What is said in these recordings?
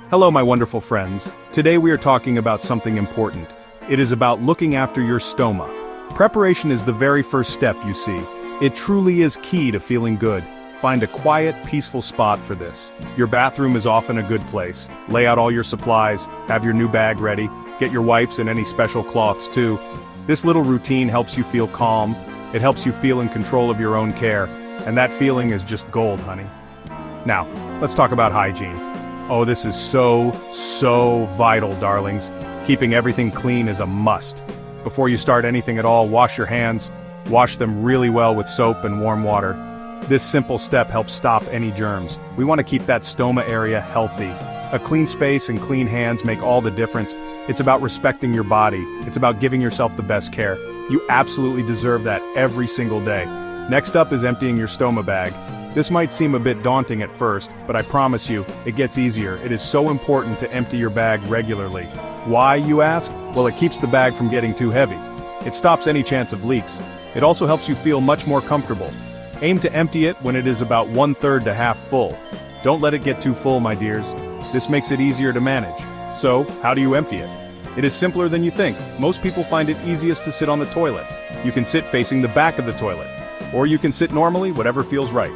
Hello my wonderful friends. Today we are talking about something important. It is about looking after your stoma. Preparation is the very first step, you see. It truly is key to feeling good. Find a quiet, peaceful spot for this. Your bathroom is often a good place. Lay out all your supplies, have your new bag ready, get your wipes and any special cloths too. This little routine helps you feel calm, it helps you feel in control of your own care, and that feeling is just gold, honey. Now, let's talk about hygiene. Oh, this is so vital, darlings. Keeping everything clean is a must. Before you start anything at all, wash your hands. Wash them really well with soap and warm water. This simple step helps stop any germs. We want to keep that stoma area healthy. A clean space and clean hands make all the difference. It's about respecting your body. It's about giving yourself the best care. You absolutely deserve that every single day. Next up is emptying your stoma bag. This might seem a bit daunting at first, but I promise you, it gets easier. It is so important to empty your bag regularly. Why, you ask? Well, it keeps the bag from getting too heavy. It stops any chance of leaks. It also helps you feel much more comfortable. Aim to empty it when it is about 1/3 to half full. Don't let it get too full, my dears. This makes it easier to manage. So, how do you empty it? It is simpler than you think. Most people find it easiest to sit on the toilet. You can sit facing the back of the toilet. Or you can sit normally, whatever feels right.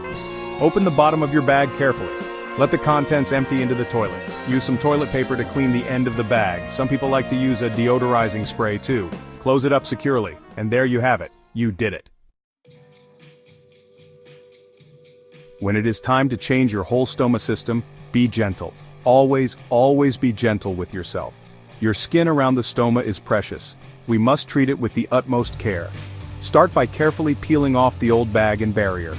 Open the bottom of your bag carefully. Let the contents empty into the toilet. Use some toilet paper to clean the end of the bag. Some people like to use a deodorizing spray too. Close it up securely, and there you have it. You did it. When it is time to change your whole stoma system, be gentle. Always be gentle with yourself. Your skin around the stoma is precious. We must treat it with the utmost care. Start by carefully peeling off the old bag and barrier.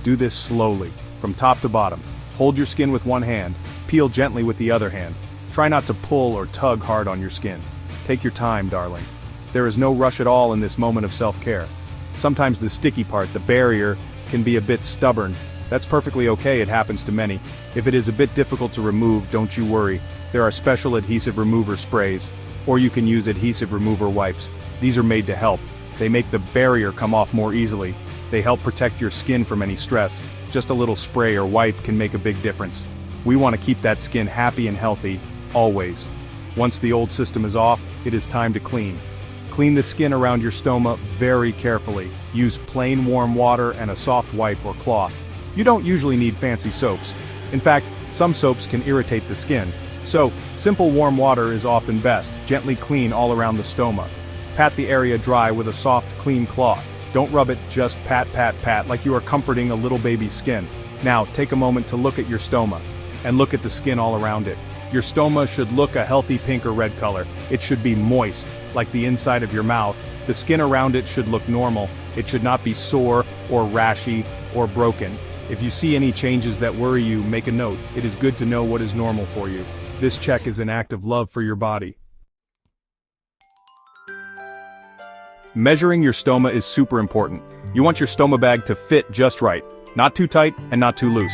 Do this slowly, from top to bottom. Hold your skin with one hand, peel gently with the other hand. Try not to pull or tug hard on your skin. Take your time, darling. There is no rush at all in this moment of self-care. Sometimes the sticky part, the barrier, can be a bit stubborn. That's perfectly okay, it happens to many. If it is a bit difficult to remove, don't you worry. There are special adhesive remover sprays, or you can use adhesive remover wipes. These are made to help. They make the barrier come off more easily. They help protect your skin from any stress. Just a little spray or wipe can make a big difference. We want to keep that skin happy and healthy, always. Once the old system is off, it is time to clean. Clean the skin around your stoma very carefully. Use plain warm water and a soft wipe or cloth. You don't usually need fancy soaps. In fact, some soaps can irritate the skin. So, simple warm water is often best. Gently clean all around the stoma. Pat the area dry with a soft, clean cloth. Don't rub it, just pat like you are comforting a little baby's skin. Now, take a moment to look at your stoma, and look at the skin all around it. Your stoma should look a healthy pink or red color. It should be moist, like the inside of your mouth. The skin around it should look normal. It should not be sore, or rashy, or broken. If you see any changes that worry you, make a note. It is good to know what is normal for you. This check is an act of love for your body. Measuring your stoma is super important. You want your stoma bag to fit just right. Not too tight and not too loose.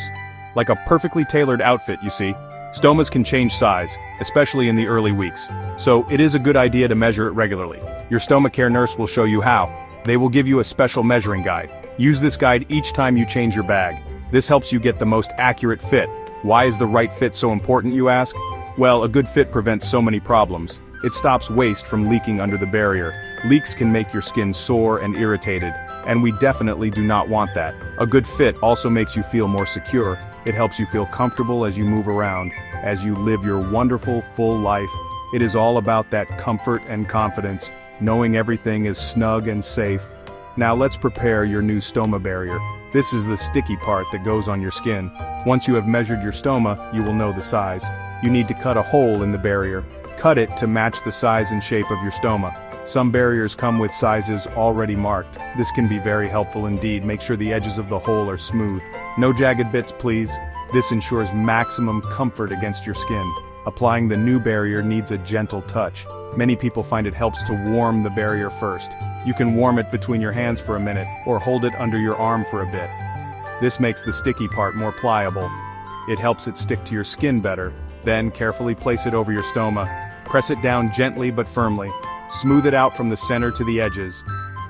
Like a perfectly tailored outfit, you see. Stomas can change size, especially in the early weeks. So it is a good idea to measure it regularly. Your stoma care nurse will show you how. They will give you a special measuring guide. Use this guide each time you change your bag. This helps you get the most accurate fit. Why is the right fit so important, you ask? Well, a good fit prevents so many problems. It stops waste from leaking under the barrier. Leaks can make your skin sore and irritated, and we definitely do not want that. A good fit also makes you feel more secure. It helps you feel comfortable as you move around, as you live your wonderful, full life. It is all about that comfort and confidence, knowing everything is snug and safe. Now let's prepare your new stoma barrier. This is the sticky part that goes on your skin. Once you have measured your stoma, you will know the size. You need to cut a hole in the barrier. Cut it to match the size and shape of your stoma. Some barriers come with sizes already marked. This can be very helpful indeed. Make sure the edges of the hole are smooth. No jagged bits, please. This ensures maximum comfort against your skin. Applying the new barrier needs a gentle touch. Many people find it helps to warm the barrier first. You can warm it between your hands for a minute, or hold it under your arm for a bit. This makes the sticky part more pliable. It helps it stick to your skin better. Then carefully place it over your stoma. Press it down gently but firmly. Smooth it out from the center to the edges.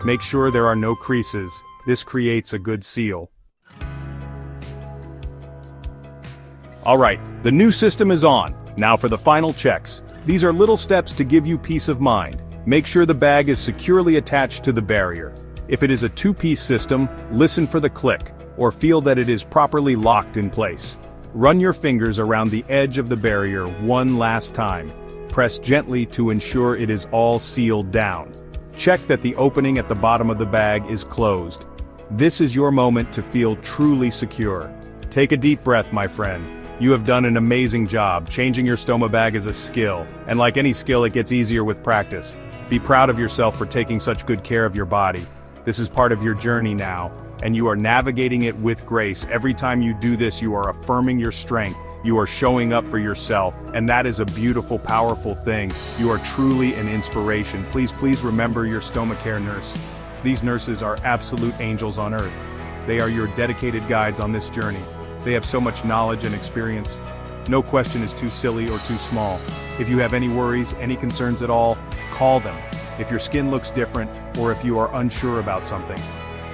Make sure there are no creases. This creates a good seal. Alright, the new system is on. Now for the final checks. These are little steps to give you peace of mind. Make sure the bag is securely attached to the barrier. If it is a two-piece system, listen for the click, or feel that it is properly locked in place. Run your fingers around the edge of the barrier one last time. Press gently to ensure it is all sealed down. Check that the opening at the bottom of the bag is closed. This is your moment to feel truly secure. Take a deep breath, my friend. You have done an amazing job. Changing your stoma bag is a skill, and like any skill, it gets easier with practice. Be proud of yourself for taking such good care of your body. This is part of your journey now, and you are navigating it with grace. Every time you do this, you are affirming your strength. You are showing up for yourself, and that is a beautiful, powerful thing. You are truly an inspiration. Please remember your stoma care nurse. These nurses are absolute angels on earth. They are your dedicated guides on this journey. They have so much knowledge and experience. No question is too silly or too small. If you have any worries, any concerns at all, call them. If your skin looks different, or if you are unsure about something,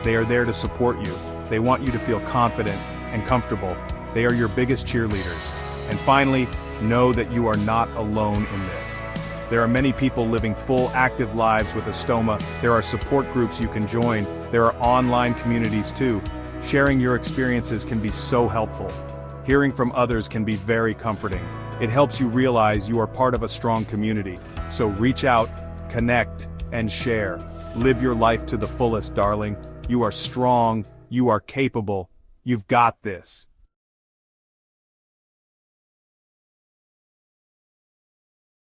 they are there to support you. They want you to feel confident and comfortable. They are your biggest cheerleaders. And finally, know that you are not alone in this. There are many people living full, active lives with a stoma. There are support groups you can join. There are online communities too. Sharing your experiences can be so helpful. Hearing from others can be very comforting. It helps you realize you are part of a strong community. So reach out, connect, and share. Live your life to the fullest, darling. You are strong, you are capable, you've got this.